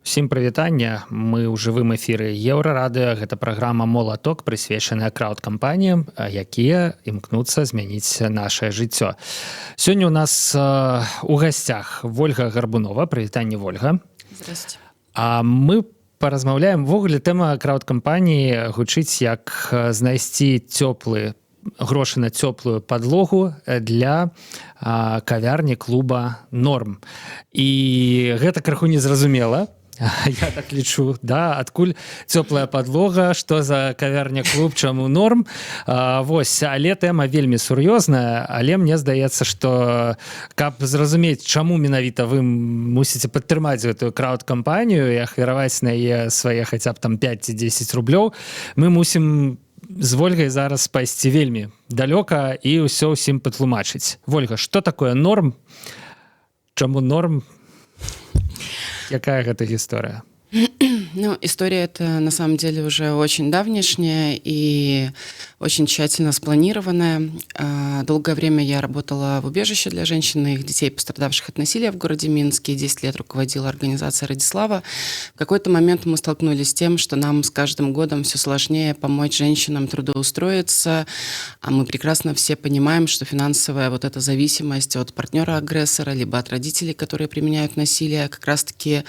Всім прывітання. Мы ў жывым эфіры Еўрарадыё. Гэта праграма «Молаток», прысвечаная краўд-кампаніям, якія імкнуцца змяніць нашае жыццё. Сёння ў нас у гасцях Вольга Гарбунова. Прывітанне, Вольга. Здравствуйте. А мы паразмаўляем. Ввогуле тэма краўд-кампаніі гучыць як знайсці грошы на цёплую падлогу для кавярні клуба «Норм». І гэта крыху незразумела. Я так лічу, да, адкуль цёплая падлога, што за кавярня-клуб, чаму «Норм». Вось, але тэма вельмі сур'ёзная, але мне здаецца, што каб зразумець, чаму менавіта вы мусіце падтрымаць гэтую краўд-кампанію і ахвяраваць на яе свае хаця б там 5 ці 10 рублёў, мы мусім з Вольгай зараз пайсці вельмі далёка і ўсё ўсім патлумачыць. Вольга, што такое «Норм»? Чаму «Норм»? Какая это история? Ну, история эта на самом деле уже очень давнешняя и очень тщательно спланированная. Долгое время я работала в убежище для женщин и их детей, пострадавших от насилия в городе Минске. 10 лет руководила организацией «Радислава». В какой-то момент мы столкнулись с тем, что нам с каждым годом все сложнее помочь женщинам трудоустроиться. А мы прекрасно все понимаем, что финансовая вот эта зависимость от партнера-агрессора, либо от родителей, которые применяют насилие, как раз-таки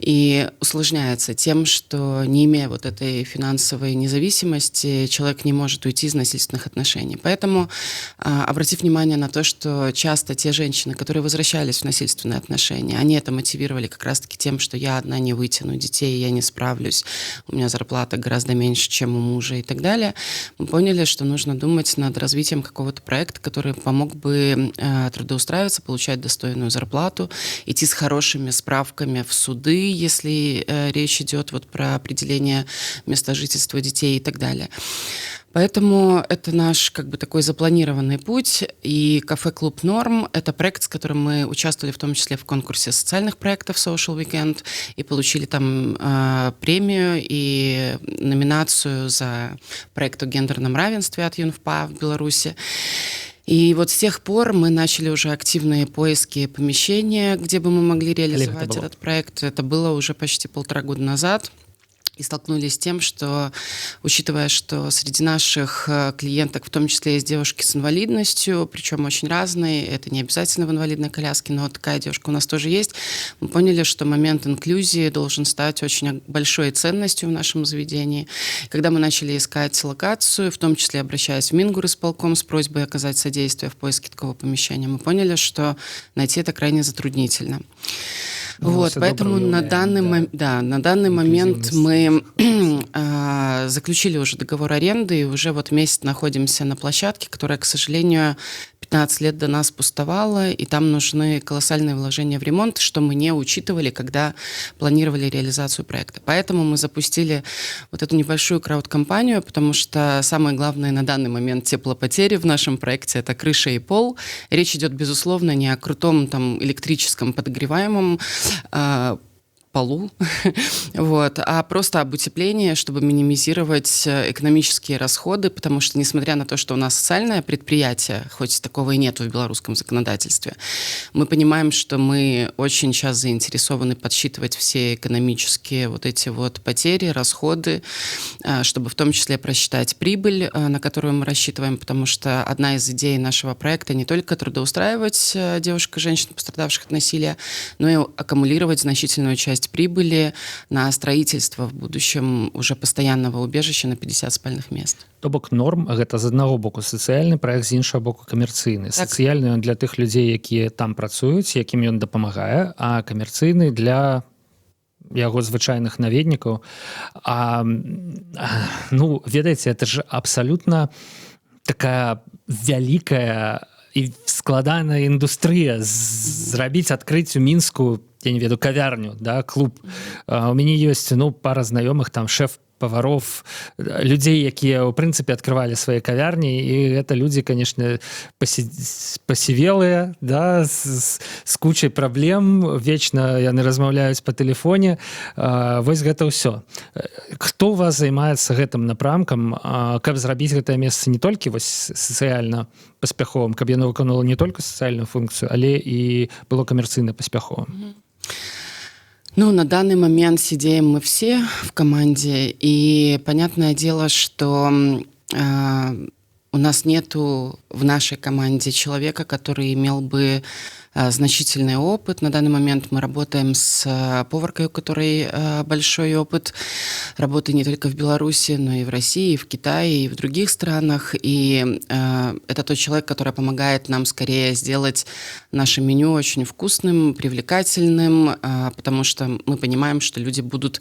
и усложняется тем, что не имея вот этой финансовой независимости, человек не может уйти из насильственных отношений. Поэтому, обратив внимание на то, что часто те женщины, которые возвращались в насильственные отношения, они это мотивировали как раз-таки тем, что я одна не вытяну детей, я не справлюсь, у меня зарплата гораздо меньше, чем у мужа и так далее, мы поняли, что нужно думать над развитием какого-то проекта, который помог бы трудоустраиваться, получать достойную зарплату, идти с хорошими справками в суды, если речь идет вот про определение места жительства детей и так далее. Поэтому это наш как бы такой запланированный путь. И кафе-клуб «Норм» — это проект, с которым мы участвовали в том числе в конкурсе социальных проектов Social Weekend и получили там премию и номинацию за проект о гендерном равенстве от ЮНФПА в Беларуси. И вот с тех пор мы начали уже активные поиски помещения, где бы мы могли реализовать этот проект. Это было уже почти 1,5 года назад. И столкнулись с тем, что, учитывая, что среди наших клиенток в том числе есть девушки с инвалидностью, причем очень разные, это не обязательно в инвалидной коляске, но такая девушка у нас тоже есть, мы поняли, что момент инклюзии должен стать очень большой ценностью в нашем заведении. Когда мы начали искать локацию, в том числе обращаясь в Мингорисполком с просьбой оказать содействие в поиске такого помещения, мы поняли, что найти это крайне затруднительно. Вот, поэтому на данный момент мы заключили уже договор аренды и уже вот месяц находимся на площадке, которая, к сожалению, 15 лет до нас пустовала, и там нужны колоссальные вложения в ремонт, что мы не учитывали, когда планировали реализацию проекта. Поэтому мы запустили вот эту небольшую крауд-компанию, потому что самое главное на данный момент теплопотери в нашем проекте — это крыша и пол. Речь идет, безусловно, не о крутом там электрическом подогреваемом полу, вот, а просто об утеплении, чтобы минимизировать экономические расходы, потому что, несмотря на то, что у нас социальное предприятие, хоть такого и нет в белорусском законодательстве, мы понимаем, что мы очень сейчас заинтересованы подсчитывать все экономические вот эти вот потери, расходы, чтобы в том числе просчитать прибыль, на которую мы рассчитываем, потому что одна из идей нашего проекта не только трудоустраивать девушек и женщин, пострадавших от насилия, но и аккумулировать значительную часть прибыли на строительство в будущем уже постоянного убежища на 50 спальных мест. То бок «Норм» — гэта з аднаго боку сацыяльны праект, з іншага боку камерцыйны. Сацыяльны ён для тых людзей, якія там працуюць, якім ён дапамагае, а камерцыйны для яго звычайных наведнікаў. Ну, ведаеце, это ж абсалютна такая вялікая і складаная індустрыя зрабіць, адкрыць у Мінску, я не веду, кавярню, да, клуб. У мяне ёсць, пара знаёмых, там шеф-поваров, людзей, якія ў прынцыпе адкрывалі свае кавярні, і гэта людзі, конечно, пасівелыя, да, з кучай праблем, вечна яны размаўляюць па тэлефоне. Вось гэта ўсё. Хто у вас займаецца гэтым напрамкам, каб зрабіць гэтае месца не толькі вось сацыяльна паспяховым, каб яно выконвала не толькі сацыяльную функцыю, але і было камерцыйна паспяховым? Ну, на данный момент сидим мы все в команде, и понятное дело, что у нас нету в нашей команде человека, который имел бы значительный опыт. На данный момент мы работаем с поваркой, у которой большой опыт работы не только в Беларуси, но и в России, и в Китае, и в других странах. И это тот человек, который помогает нам скорее сделать наше меню очень вкусным, привлекательным, потому что мы понимаем, что люди будут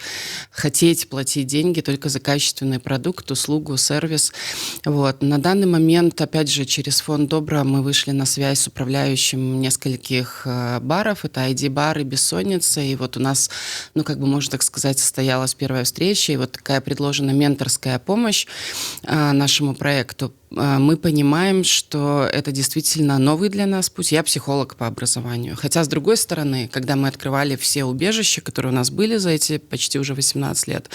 хотеть платить деньги только за качественный продукт, услугу, сервис. Вот. На данный момент, опять же, через фонд Добра мы вышли на связь с управляющим нескольких баров. Это ID-бар и Бессонница. И вот у нас, ну, как бы, можно так сказать, состоялась первая встреча. И вот такая предложена менторская помощь нашему проекту. Мы понимаем, что это действительно новый для нас путь. Я психолог по образованию. Хотя, с другой стороны, когда мы открывали все убежища, которые у нас были за эти почти уже 18 лет,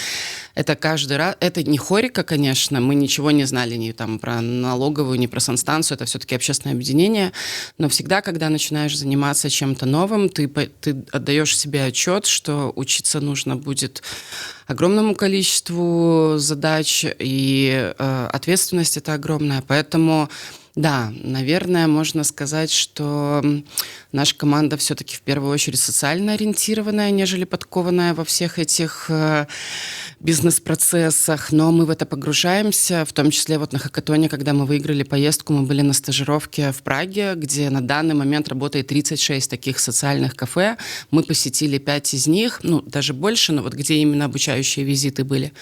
это каждый раз... Это не хорика, конечно, мы ничего не знали ни там про налоговую, ни про санстанцию, это все-таки общественное объединение, но всегда, когда начинаешь заниматься чем-то новым, ты отдаешь себе отчет, что учиться нужно будет огромному количеству задач, и ответственность это огромная. Поэтому, да, наверное, можно сказать, что наша команда все-таки в первую очередь социально ориентированная, нежели подкованная во всех этих бизнес-процессах, но мы в это погружаемся, в том числе вот на хакатоне, когда мы выиграли поездку, мы были на стажировке в Праге, где на данный момент работает 36 таких социальных кафе. Мы посетили 5 из них, ну, даже больше, но вот где именно обучающие визиты были.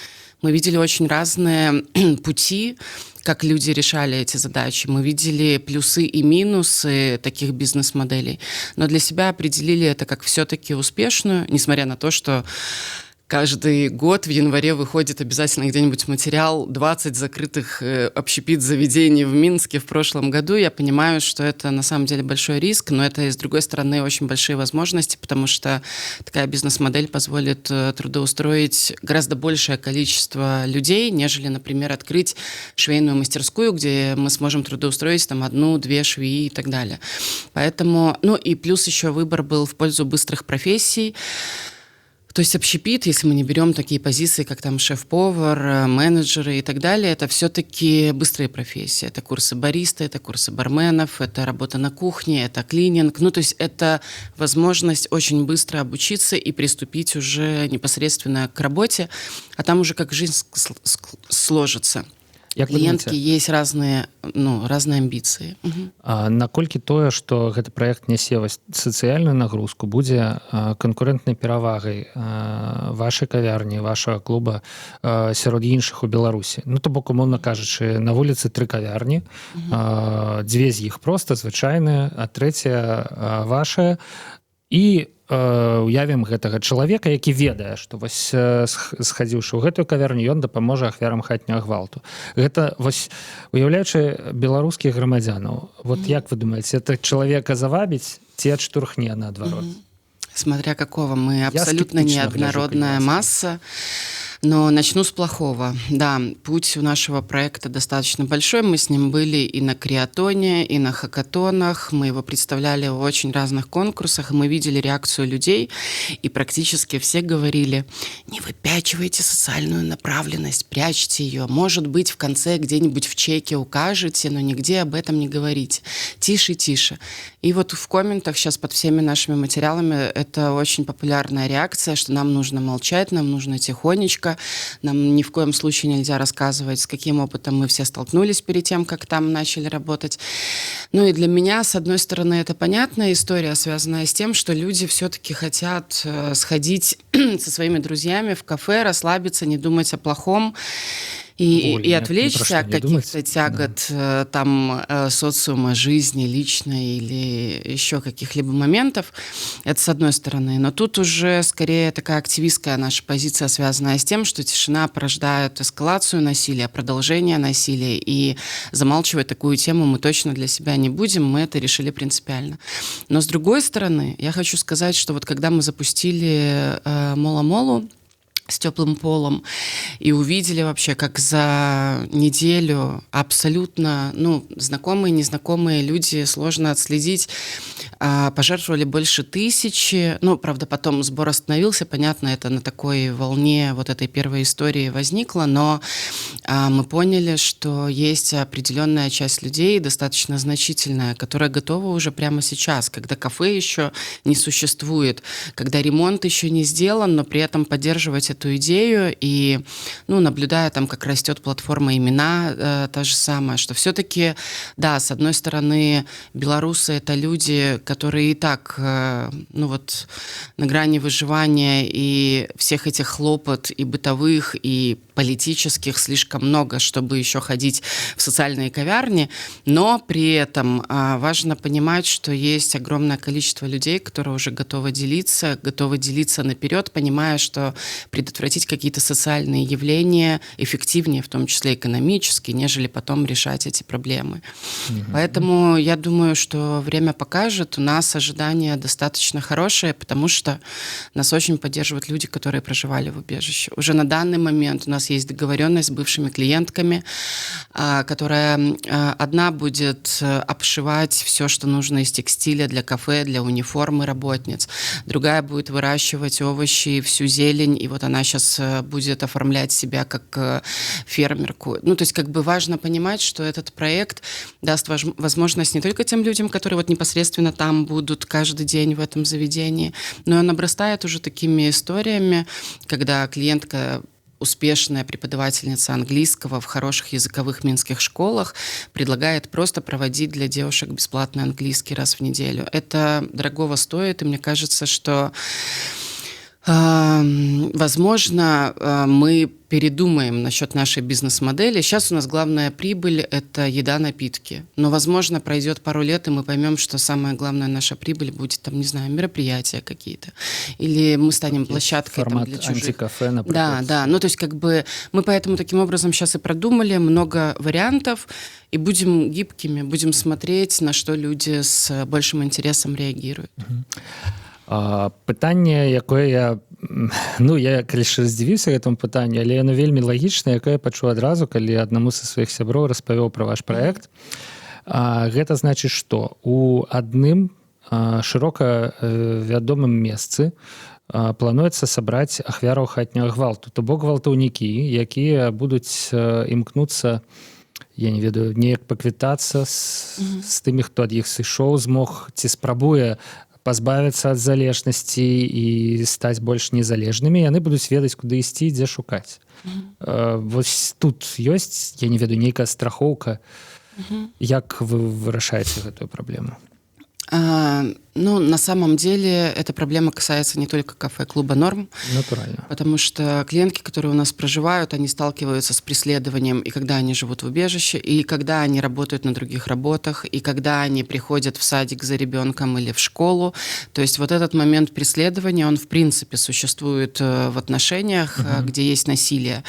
Мы видели очень разные пути, как люди решали эти задачи. Мы видели плюсы и минусы таких бизнес-моделей, но для себя определили это как все-таки успешную, несмотря на то, что каждый год в январе выходит обязательно где-нибудь материал 20 закрытых общепит-заведений в Минске в прошлом году. Я понимаю, что это на самом деле большой риск, но это, с другой стороны, очень большие возможности, потому что такая бизнес-модель позволит трудоустроить гораздо большее количество людей, нежели, например, открыть швейную мастерскую, где мы сможем трудоустроить там 1-2 швеи и так далее. Поэтому, ну и плюс еще выбор был в пользу быстрых профессий. То есть общепит, если мы не берем такие позиции, как там шеф-повар, менеджеры и так далее, это все-таки быстрые профессии. Это курсы бариста, это курсы барменов, это работа на кухне, это клининг. Ну, то есть это возможность очень быстро обучиться и приступить уже непосредственно к работе, а там уже как жизнь сложится. Як кліенткі есть разные амбіцыі. Наколькі тое, што гэты праект нясе сацыяльную нагрузку, будзе канкурэнтнай перавагай вашай кавярні, вашага клуба сярод іншых у Беларусі? Ну, то бок, умоўна кажучы, на вуліцы 3 кавярні, 2 з іх проста звычайныя, а 3 вашая, і уявім гэтага чалавека, які ведае, што вось схадзіўшы ў гэтую кавярню, ён дапаможа ахвярам хатняга гвалту. Гэта вось уяўляючы беларускіх грамадзянаў, вот як вы думаеце, это чалавека завабіць ці адштурхне наадварот? Смотря какого, мы абсолютно неоднородная масса. Но начну с плохого. Да, путь у нашего проекта достаточно большой. Мы с ним были и на креатоне, и на хакатонах. Мы его представляли в очень разных конкурсах. И мы видели реакцию людей. И практически все говорили: не выпячивайте социальную направленность, прячьте ее. Может быть, в конце где-нибудь в чеке укажете, но нигде об этом не говорите. Тише, тише. И вот в комментах сейчас под всеми нашими материалами это очень популярная реакция, что нам нужно молчать, нам нужно тихонечко. Нам ни в коем случае нельзя рассказывать, с каким опытом мы все столкнулись перед тем, как там начали работать. Ну и для меня, с одной стороны, это понятная история, связанная с тем, что люди все-таки хотят сходить со своими друзьями в кафе, расслабиться, не думать о плохом. И отвлечься от каких-то тягот там социума, жизни, личной или еще каких-либо моментов. Это с одной стороны. Но тут уже скорее такая активистская наша позиция, связанная с тем, что тишина порождает эскалацию насилия, продолжение насилия. И замалчивать такую тему мы точно для себя не будем. Мы это решили принципиально. Но с другой стороны, я хочу сказать, что вот когда мы запустили Мола-Молу, с теплым полом, и увидели вообще, как за неделю абсолютно, знакомые, незнакомые люди, сложно отследить, пожертвовали больше 1000. Правда, потом сбор остановился, понятно, это на такой волне вот этой первой истории возникло, но мы поняли, что есть определенная часть людей, достаточно значительная, которая готова уже прямо сейчас, когда кафе еще не существует, когда ремонт еще не сделан, но при этом поддерживать эту идею и, наблюдая там, как растет платформа «Имена», та же самая, что все-таки, да, с одной стороны, белорусы — это люди, которые и так, на грани выживания, и всех этих хлопот и бытовых, и политических слишком много, чтобы еще ходить в социальные кавярни, но при этом важно понимать, что есть огромное количество людей, которые уже готовы делиться наперед, понимая, что предотвратить какие-то социальные явления эффективнее, в том числе экономически, нежели потом решать эти проблемы. Поэтому я думаю, что время покажет. У нас ожидания достаточно хорошие, потому что нас очень поддерживают люди, которые проживали в убежище. Уже на данный момент у нас есть договоренность с бывшими клиентками, которая одна будет обшивать все, что нужно из текстиля для кафе, для униформы работниц. Другая будет выращивать овощи, всю зелень, и вот она сейчас будет оформлять себя как фермерку. То есть важно понимать, что этот проект даст возможность не только тем людям, которые непосредственно там будут каждый день в этом заведении, но и он обрастает уже такими историями, когда клиентка, успешная преподавательница английского в хороших языковых минских школах, предлагает просто проводить для девушек бесплатный английский раз в неделю. Это дорогого стоит, и мне кажется, что возможно, мы передумаем насчет нашей бизнес-модели. Сейчас у нас главная прибыль – это еда, напитки. Но, возможно, пройдет пару лет, и мы поймем, что самая главная наша прибыль будет, мероприятия какие-то. Или мы станем площадкой формат для чужих. антикафе, например. Да. То есть мы поэтому таким образом сейчас и продумали много вариантов, и будем гибкими, будем смотреть, на что люди с большим интересом реагируют. Пытанне, якое я калі здзівіўся гэтаму пытанню, але яно вельмі лагічна, якое я пачуў адразу, калі аднаму са сваіх сяброў распавёў пра ваш праект. Гэта значыць, што у адным шырока вядомым месцы плануецца сабраць ахвяраў хатняга гвалту, то бок гвалтаўнікі, якія будуць імкнуцца, я не ведаю, неяк паквітацца з тымі, хто ад іх сышоў, змог ці спрабуе пазбавіцца ад залежнасці і стаць больш незалежнымі, яны будуць ведаць, куды ісці, дзе шукаць. Вось тут ёсць, я не ведаю, нейкая страхоўка. Як вы вырашаеце гэтую праблему? На самом деле эта проблема касается не только кафе-клуба «Норм». Натурально. Потому что клиентки, которые у нас проживают, они сталкиваются с преследованием и когда они живут в убежище, и когда они работают на других работах, и когда они приходят в садик за ребенком или в школу. То есть вот этот момент преследования, он в принципе существует в отношениях, где есть насилие.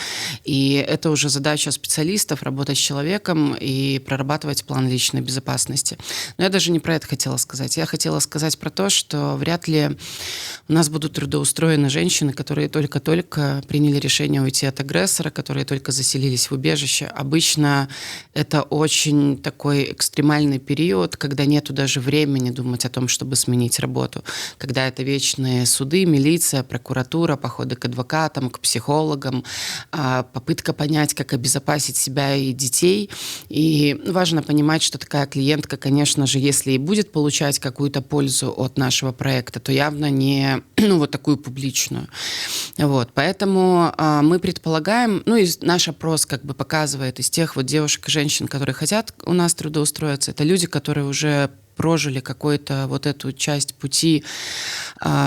И это уже задача специалистов — работать с человеком и прорабатывать план личной безопасности. Но я даже не про это хотела сказать. Я хотела сказать про то, что вряд ли у нас будут трудоустроены женщины, которые только-только приняли решение уйти от агрессора, которые только заселились в убежище. Обычно это очень такой экстремальный период, когда нету даже времени думать о том, чтобы сменить работу. Когда это вечные суды, милиция, прокуратура, походы к адвокатам, к психологам, попытка понять, как обезопасить себя и детей. И важно понимать, что такая клиентка, конечно же, если и будет получать какую-то пользу от нашего проекта, то явно не такую публичную. Поэтому мы предполагаем, и наш опрос показывает из тех девушек и женщин, которые хотят у нас трудоустроиться, это люди, которые уже прожили какую-то эту часть пути,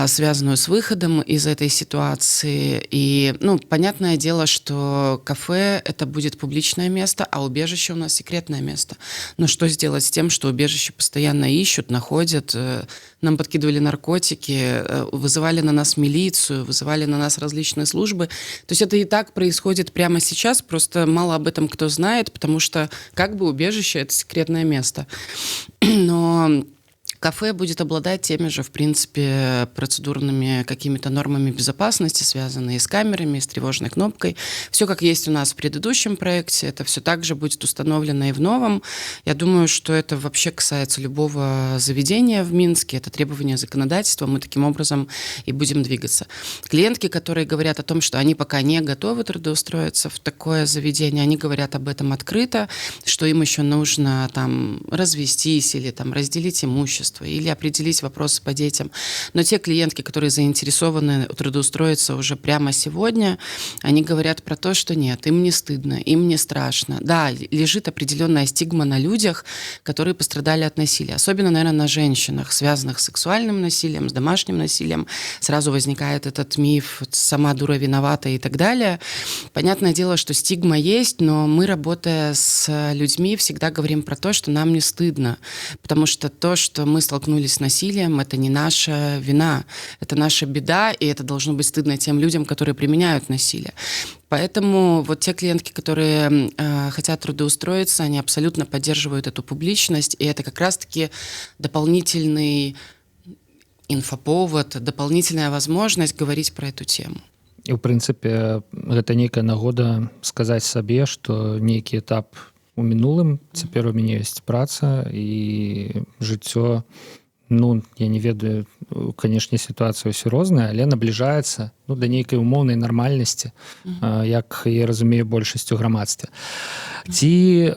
связанную с выходом из этой ситуации. И, понятное дело, что кафе — это будет публичное место, а убежище у нас секретное место. Но что сделать с тем, что убежище постоянно ищут, находят, нам подкидывали наркотики, вызывали на нас милицию, вызывали на нас различные службы. То есть это и так происходит прямо сейчас, просто мало об этом кто знает, потому что убежище — это секретное место. Но Кафе будет обладать теми же, в принципе, процедурными какими-то нормами безопасности, связанные с камерами, с тревожной кнопкой. Все как есть у нас в предыдущем проекте, это все также будет установлено и в новом. Я думаю, что это вообще касается любого заведения в Минске, это требование законодательства, мы таким образом и будем двигаться. Клиентки, которые говорят о том, что они пока не готовы трудоустроиться в такое заведение, они говорят об этом открыто, что им еще нужно там развестись или там разделить имущество, или определить вопросы по детям. Но те клиентки, которые заинтересованы трудоустроиться уже прямо сегодня, они говорят про то, что нет, им не стыдно, им не страшно. Да, лежит определенная стигма на людях, которые пострадали от насилия. Особенно, наверное, на женщинах, связанных с сексуальным насилием, с домашним насилием. Сразу возникает этот миф, сама дура виновата и так далее. Понятное дело, что стигма есть, но мы, работая с людьми, всегда говорим про то, что нам не стыдно. Потому что то, что мы столкнулись с насилием, это не наша вина, это наша беда, и это должно быть стыдно тем людям, которые применяют насилие. Поэтому вот те клиентки, которые хотят трудоустроиться, они абсолютно поддерживают эту публичность, и это как раз-таки дополнительный инфоповод, дополнительная возможность говорить про эту тему. І, ў прынцыпе, гэта нейкая нагода сказаць сабе, што нейкі этап у мінулым, цяпер у мяне ёсць праца і жыццё, ну, я не ведаю, канешне, сітуацыя ўсё розная, але набліжаецца, ну, да нейкай умоўнай нармальнасці, як я разумею, большасць у грамадстве. Ці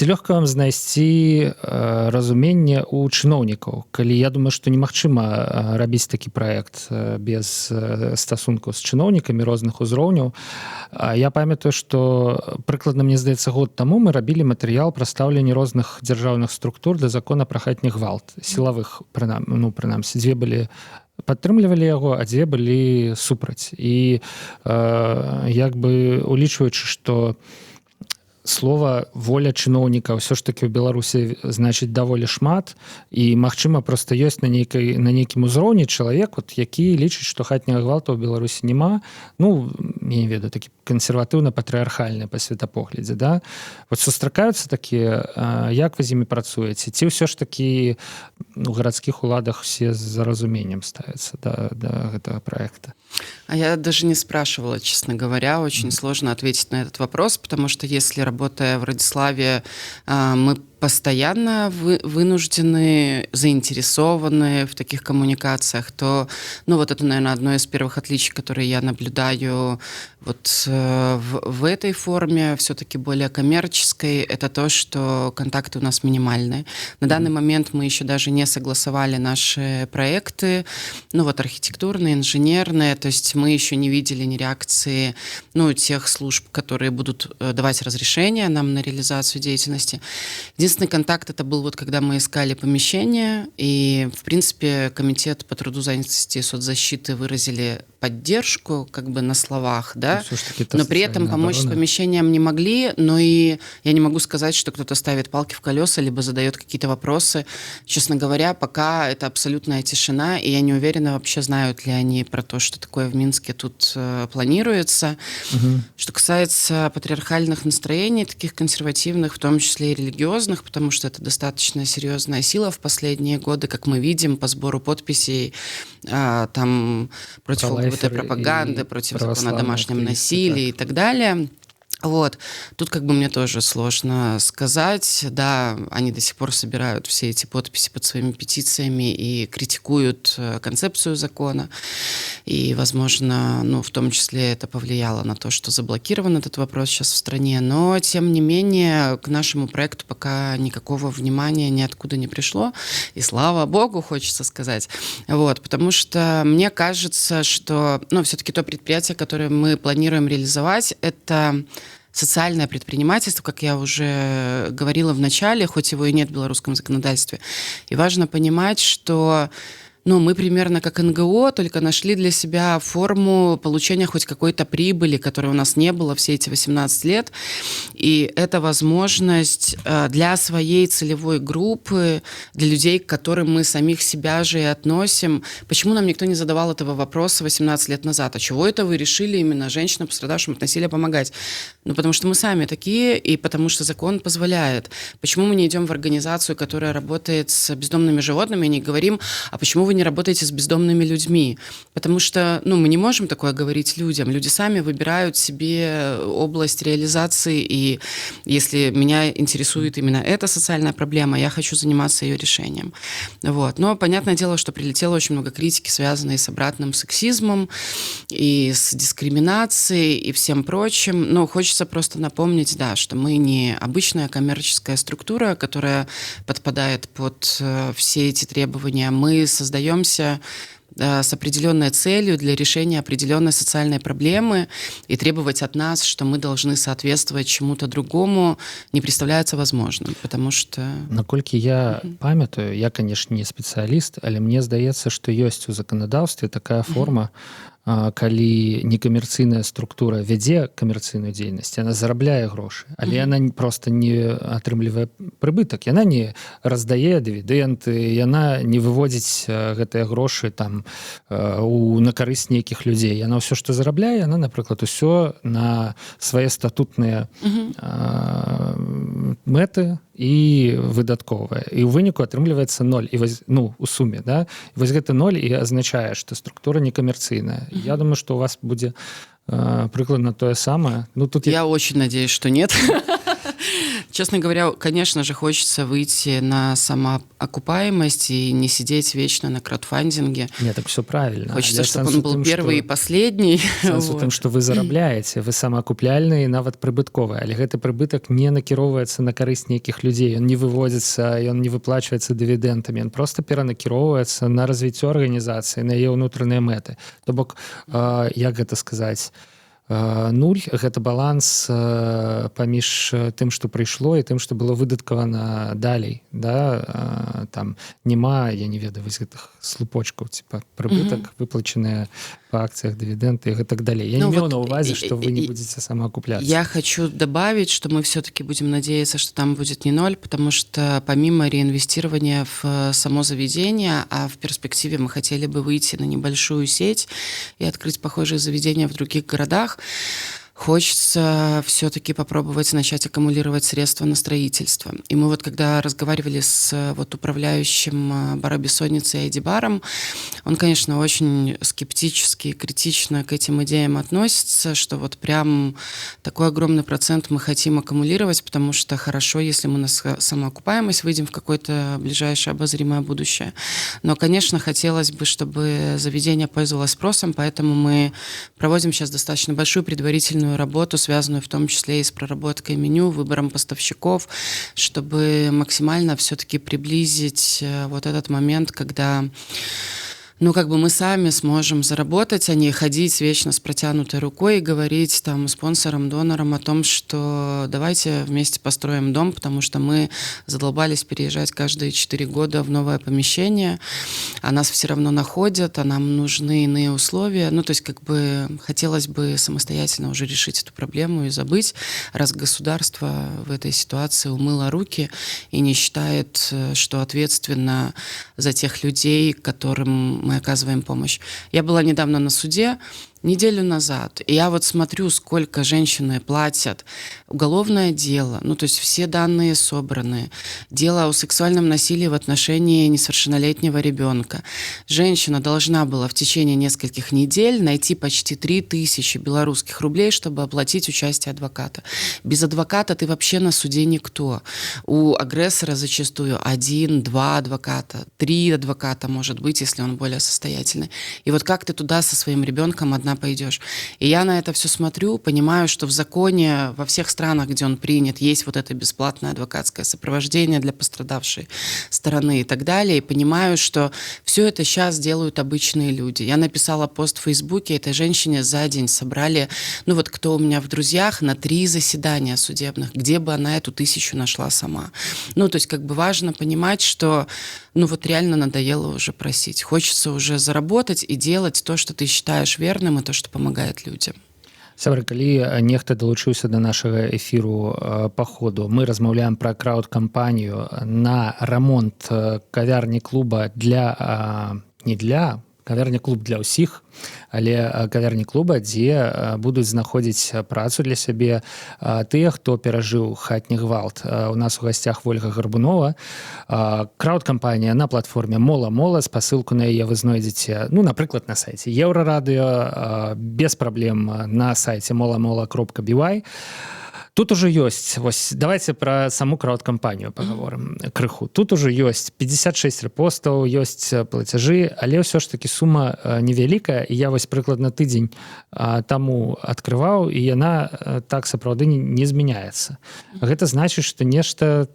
лёгка вам знайсці разуменне ў чыноўнікаў, калі я думаю, што немагчыма рабіць такі праект без стасункаў з чыноўнікамі розных узроўняў. Я памятаю, што прыкладна, мне здаецца, год таму мы рабілі матэрыял пра стаўленне розных дзяржаўных структур да закона пра хатні гвалт, сілавых, прынамсі, дзве былі падтрымлівалі яго, а дзве былі супраць. І як бы улічваючы, што слова воля чыноўніка ўсё ж таки ў Беларусі значыць даволі шмат, і магчыма проста ёсць на нейкім узроўні чалавек, які лічыць, што хатняга гвалта ў Беларусі няма, ну, я не ведаю, такі кансерватыўна-патрыархальны па светапоглядзе, да? Вот сустракаюцца такія, як вы з імі працуеце? Ці ўсё ж такі у гарадскіх уладах все з разуменнем ставяцца да гэтага проекта? А я даже не спрашивала, честно говоря. Очень сложно ответить на этот вопрос, потому что если, работая в Радиславе, мы постоянно вынуждены, заинтересованы в таких коммуникациях, то, ну, вот это, наверное, одно из первых отличий, которые я наблюдаю вот в этой форме, все-таки более коммерческой, это то, что контакты у нас минимальные. На данный момент мы еще даже не согласовали наши проекты, ну, вот архитектурные, инженерные, то есть мы еще не видели ни реакции, ну, тех служб, которые будут давать разрешение нам на реализацию деятельности. Единственный контакт это был вот когда мы искали помещение, и, в принципе, комитет по труду, занятости и соцзащиты выразили поддержку, как бы на словах, да, но при этом помочь с помещением не могли, но и я не могу сказать, что кто-то ставит палки в колеса, либо задает какие-то вопросы. Честно говоря, пока это абсолютная тишина, и я не уверена, вообще знают ли они про то, что такое в Минске тут планируется. Что касается патриархальных настроений, таких консервативных, в том числе и религиозных, потому что это достаточно серьезная сила в последние годы, как мы видим по сбору подписей там против ЛГБТ-пропаганды, против закона о домашнем насилии и так далее. Вот. Тут как бы мне тоже сложно сказать. Да, они до сих пор собирают все эти подписи под своими петициями и критикуют концепцию закона. И, возможно, ну, в том числе это повлияло на то, что заблокирован этот вопрос сейчас в стране. Но, тем не менее, к нашему проекту пока никакого внимания ниоткуда не пришло. И слава богу, хочется сказать. Вот. Потому что мне кажется, что, ну, все-таки то предприятие, которое мы планируем реализовать, это социальное предпринимательство, как я уже говорила в начале, хоть его и нет в белорусском законодательстве. И важно понимать, что Ну, мы примерно как НГО, только нашли для себя форму получения хоть какой-то прибыли, которой у нас не было все эти 18 лет. И это возможность для своей целевой группы, для людей, к которым мы самих себя же и относим. Почему нам никто не задавал этого вопроса 18 лет назад? А чего это вы решили именно женщинам, пострадавшим от насилия, помогать? Ну, потому что мы сами такие, и потому что закон позволяет. Почему мы не идем в организацию, которая работает с бездомными животными, и не говорим, а почему вы не работаете с бездомными людьми? Потому что, мы не можем такое говорить людям. Люди сами выбирают себе область реализации, и если меня интересует именно эта социальная проблема, я хочу заниматься ее решением. Вот. Но понятное дело, что прилетело очень много критики, связанной с обратным сексизмом и с дискриминацией и всем прочим. Но хочется просто напомнить, да, что мы не обычная коммерческая структура, которая подпадает под все эти требования. Мы создаемся с определенной целью для решения определенной социальной проблемы, и требовать от нас, что мы должны соответствовать чему-то другому, не представляется возможным, потому что... Наколькі я памятаю, я, конечно, не спецыяліст, але мне здаецца, што ёсць у заканадаўстве такая форма, калі некамерцыйная структура вядзе камерцыйную дзейнасць, яна зарабляе грошы, але яна просто не атрымлівае прыбытак, яна не раздае дывідэнты, яна не выводзіць гэтыя грошы там на карысць нейкіх людзей. Яна ўсё, што зарабляе, яна, напрыклад, усё на свае статутныя мэты і выдатковая. І ў выніку атрымліваецца 0. І вось, у суме, да? І вось гэта 0 і азначае, што структура некамерцыйная. Я думаю, что у вас будет прикладно то же самое. Я очень надеюсь, что нет. Честно говоря, конечно же, хочется выйти на самоокупаемость и не сидеть вечно на краудфандинге. Нет, так все правильно. Хочется, чтобы он был первый и последний. Сенс у тым, што вы зарабляеце, вы самаакупляльны і нават прыбытковы, але гэты прыбытак не накіроўваецца на карысць нейкіх людзей, ён не выводзіцца, ён не выплачваецца дывідэнтамі, ён проста перанакіроўваецца на развіццё арганізацыі, на яе ўнутраныя мэты. То бок, як гэта сказаць, 0 гэта баланс паміж тым, што прыйшло, і тым, што было выдаткавана далей, да? Там няма, я не ведаю, вось гэтых слупочкаў, типа прыбытак, выплачаныя по акциях, дивиденды и так далее. Я не имел на увазе, что вы не будете самоокупляться. Я хочу добавить, что мы все-таки будем надеяться, что там будет не 0, потому что помимо реинвестирования в само заведение, а в перспективе мы хотели бы выйти на небольшую сеть и открыть похожие заведения в других городах, хочется все-таки попробовать начать аккумулировать средства на строительство. И мы вот когда разговаривали с управляющим бара «Бессонницы» Эдди Баром, он, конечно, очень скептически и критично к этим идеям относится, что вот прям такой огромный процент мы хотим аккумулировать, потому что хорошо, если мы на самоокупаемость выйдем в какое-то ближайшее обозримое будущее. Но, конечно, хотелось бы, чтобы заведение пользовалось спросом, поэтому мы проводим сейчас достаточно большую предварительную работу, связанную в том числе и с проработкой меню, выбором поставщиков, чтобы максимально все-таки приблизить вот этот момент, когда мы сами сможем заработать, а не ходить вечно с протянутой рукой и говорить там спонсорам, донорам о том, что давайте вместе построим дом, потому что мы задолбались переезжать каждые 4 года в новое помещение, а нас все равно находят, а нам нужны иные условия. То есть хотелось бы самостоятельно уже решить эту проблему и забыть, раз государство в этой ситуации умыло руки и не считает, что ответственно за тех людей, которым мы оказываем помощь. Я была недавно на суде, неделю назад, и я вот смотрю, сколько женщины платят. Уголовное дело, то есть все данные собраны. Дело о сексуальном насилии в отношении несовершеннолетнего ребенка. Женщина должна была в течение нескольких недель найти почти 3000 белорусских рублей, чтобы оплатить участие адвоката. Без адвоката ты вообще на суде никто. У агрессора зачастую 1, 2 адвоката, 3 адвоката, может быть, если он более состоятельной. И вот как ты туда со своим ребенком одна пойдешь? И я на это все смотрю, понимаю, что в законе во всех странах, где он принят, есть вот это бесплатное адвокатское сопровождение для пострадавшей стороны и так далее. И понимаю, что все это сейчас делают обычные люди. Я написала пост в Фейсбуке, этой женщине за день собрали, ну вот кто у меня в друзьях, на 3 заседания судебных, где бы она эту 1000 нашла сама. Ну, то есть как бы важно понимать, что ну вот реально надоело уже просить. Хочется уже заработать и делать то, что ты считаешь верным, и то, что помогает людям. Сябры, калі нехта далучыўся да нашага эфіру па ходу, мы размаўляем пра крауд-кампанію на рамонт кавярні клуба для не для кавярня-клуб для ўсіх, але кавярні-клуба, дзе будуць знаходзіць працу для сябе тыя, хто перажыў хатні гвалт. У нас у гасцях Ольга Гарбунова. Крауд-кампанія на платформе Мола-Мола. Спасылку на яе вы знойдзеце, ну, напрыклад, на сайце Еўрарадыё, без праблем на сайце mola.mola.by. Тут уже ёсць, вось, давайте пра саму крауд-кампанію паговорым крыху. Тут уже ёсць 56 рэпостаў, ёсць плацяжы, але ўсё ж такі сума невялікая. І я вось прыкладна тыдзень таму адкрываў, і яна так сапраўды не змяняецца. Гэта значыць, што нешта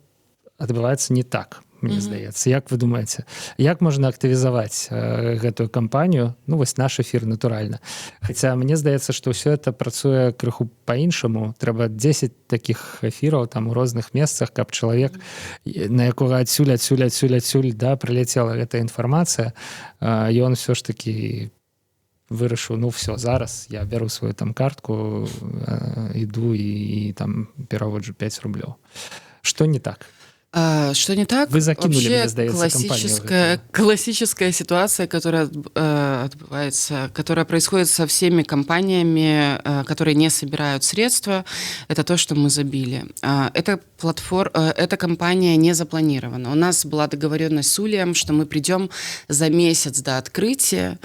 адбываецца не так, мне здаецца. Як вы думаеце, як можна актывізаваць гэтую кампанію? Ну, вось наш эфір, натуральна. Хаця мне здаецца, што ўсё это працуе крыху па-іншаму. Трэба 10 такіх эфіраў там у розных месцах, каб чалавек, на якога адсюль да, прыляцела гэтая інфармацыя, ён ўсё ж такі вырашыў, ну все, зараз я бяру сваю там картку, іду і там пераводжу 5 рублёў. Што не так? Что не так? Вы закинули, вообще, мне сдается, классическая ситуация, которая отбывается, которая происходит со всеми компаниями, которые не собирают средства, это то, что мы забили. Эта компания не запланирована. У нас была договоренность с Ульем, что мы придем за месяц до открытия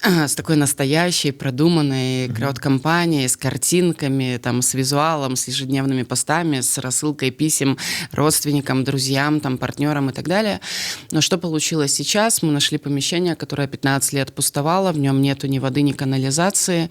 с такой настоящей, продуманной крауд-компанией, с картинками, там, с визуалом, с ежедневными постами, с рассылкой писем родственникам, друзьям, там, партнерам и так далее. Но что получилось сейчас? Мы нашли помещение, которое 15 лет пустовало, в нем нету ни воды, ни канализации.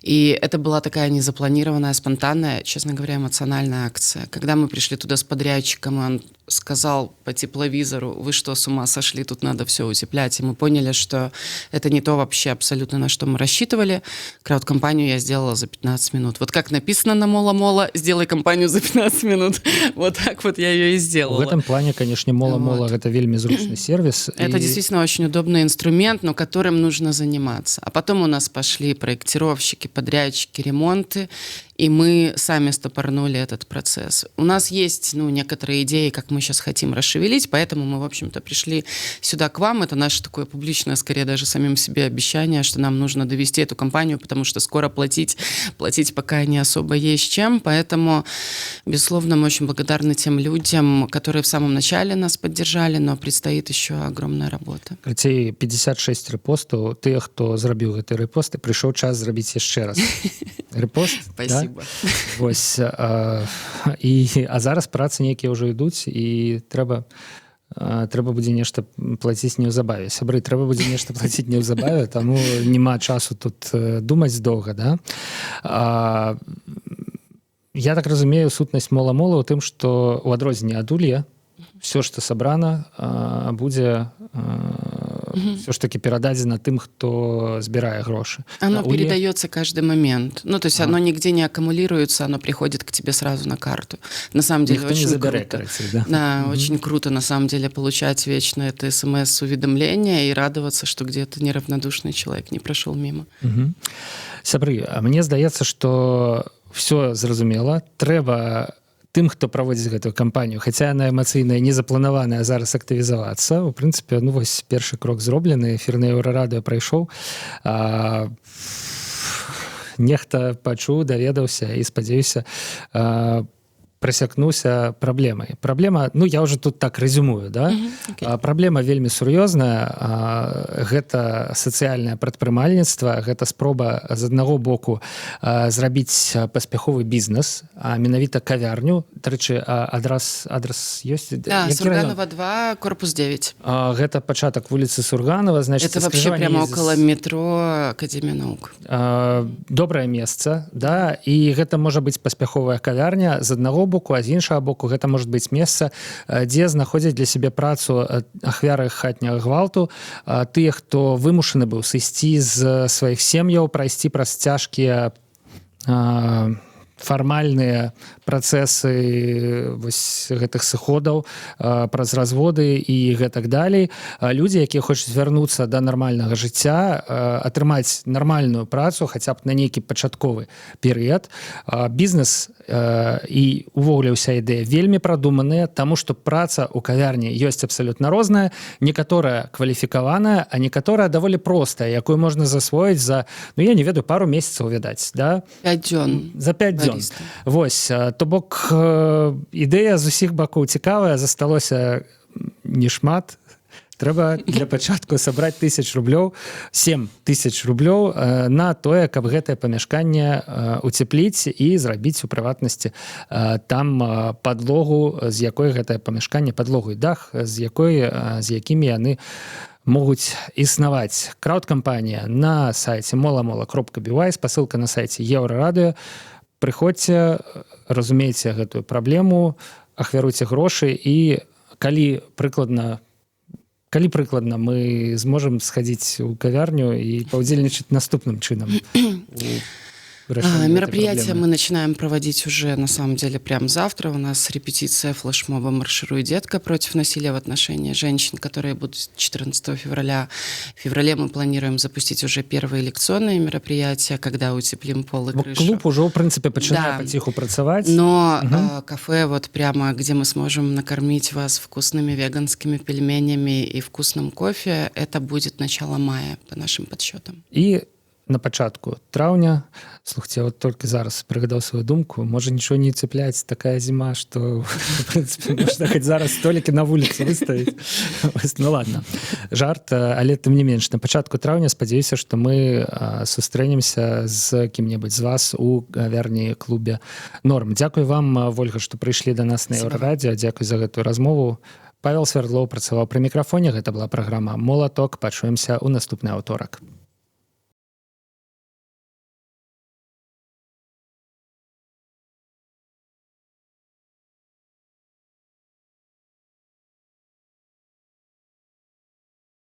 И это была такая незапланированная, спонтанная, честно говоря, эмоциональная акция. Когда мы пришли туда с подрядчиком, и он сказал по тепловизору: вы что, с ума сошли, тут надо все утеплять. И мы поняли, что это не то вообще абсолютно, на что мы рассчитывали. Крауд-компанию я сделала за 15 минут. Вот как написано на Мола-Мола: сделай компанию за 15 минут. Вот так вот я ее и сделала. В этом плане, конечно, Мола-Мола вот. Это вельми зручный сервис. Это действительно очень удобный инструмент, но которым нужно заниматься. А потом у нас пошли проектировщики, подрядчики, ремонты, и мы сами стопорнули этот процесс. У нас есть, ну, некоторые идеи, как мы сейчас хотим расшевелить, поэтому мы, в общем-то, пришли сюда к вам. Это наше такое публичное, скорее даже самим себе обещание, что нам нужно довести эту компанию, потому что скоро платить пока не особо есть чем. Поэтому, безусловно, мы очень благодарны тем людям, которые в самом начале нас поддержали, но предстоит еще огромная работа. Ці 56 рэпостаў, тыя, хто зрабіў гэты рэпост, прыйшоў час зрабіць яшчэ раз рэпост. Спасибо. Да? Вось, а зараз працы нейкія ўжо ідуць, і трэба будзе нешта плаціць неўзабаве. Сябры, трэба будзе нешта плаціць неўзабаве, таму няма часу тут думаць доўга, да? Я так разумею, сутнасць Мола-Мола ў тым, што ў адрозненне ад Улья все, што сабрана, будзе все ж таки перададзена тым, хто збірае грошы. Оно передается каждый момент. Ну, то есть оно нигде не аккумулируется, оно приходит к тебе сразу на карту. На самом деле никто очень не забере, круто. Короче, да, очень круто на самом деле получать вечно это СМС-уведомление и радоваться, что где-то неравнодушный человек не прошел мимо. Сябры, мне здаецца, што все зразумела. Трэба тым, хто праводзіць гэтую кампанію, хаця яна эмацыйная, не запланаваная, зараз актывізавацца. У прынцыпе, ну вось першы крок зроблены, эфір на Еўрарадыё прайшоў. Нехта пачуў, даведаўся і, спадзяюся, прасякнуся праблемай. Праблема, ну я уже тут так резюмую, да? Праблема вельмі сур'ёзная. Гэта сацыяльнае прадпрымальніцтва, гэта спроба з аднаго боку зрабіць паспяховы бізнес, а менавіта кавярню. Дарэчы, адрас ёсць? Да, Сурганова 2, корпус 9. Гэта пачатак вуліцы Сурганова, значит, это вообще прямо около метро Академия наук. Добрае месца, да, і гэта можа быць паспяховая кавярня з аднаго боку, а з іншага боку гэта можа быць месца, дзе знаходзяць для сябе працу ахвяры хатняга гвалту, тыя, хто вымушаны быў сысці з сваіх сем'яў, прайсці праз цяжкія фармальныя працэсы вось гэтых сыходаў праз разводы і гэтак далей. Людзі, якія хочуць вярнуцца да нармальнага жыцця, атрымаць нармальную працу хаця б на нейкі пачатковы перыяд. Бізнес і увогуле ўся ідэя вельмі прадуманыя, таму што праца ў кавярні ёсць абсалютна розная, некаторая кваліфікаваная, а некаторая даволі простая, якую можна засвоіць за, ну я не ведаю, пару месяцаў, відаць, да? 5 дзён. За 5 дзён. Вось, то бок ідэя з усіх бакоў цікавая, засталося нешмат. Трэба для пачатку сабраць 1000 рублёў, 7000 рублёў на тое, каб гэтае памяшканне уцепліць і зрабіць у прыватнасці там падлогу, з якой гэтае памяшканне, падлогу і дах, з якімі яны могуць існаваць. Краўдкампанія на сайце mola.mola.by, спасылка на сайце Еўрарадыё. Прыходзьце, разумейце гэтую праблему, ахвяруйце грошы і калі прыкладна мы зможам схадзіць у кавярню і паўдзельнічаць наступным чынам. Мероприятие мы начинаем проводить уже, на самом деле, прямо завтра. У нас репетиция флешмоба «Маршируй, детка» против насилия в отношении женщин, которые будут 14 февраля. В феврале мы планируем запустить уже первые лекционные мероприятия, когда утеплим пол и крышу. Клуб уже, в принципе, начинает потиху працаваць. Но кафе, вот прямо, где мы сможем накормить вас вкусными веганскими пельменями и вкусным кофе, это будет начало мая, по нашим подсчетам. И на пачатку траўня, слухайте, вот только зараз прыгадаў сваю думку, можа нічого не цепляць, такая зіма, што в принципе можна хоць зараз столікі на вуліцы выставіць. Ну ладно, жарт, але тым не менш, на пачатку траўня спадзяюся, што мы сустрэнемся з кім-небудзь з вас у кавярні клубе Норм. Дзякуй вам, Вольга, што прыйшлі да нас на Еўрарадыё, дзякуй за гэтую размову. Павел Свердлоў працаваў пры мікрафоне, гэта была праграма «Молаток», пачуемся ў наступны аўторак.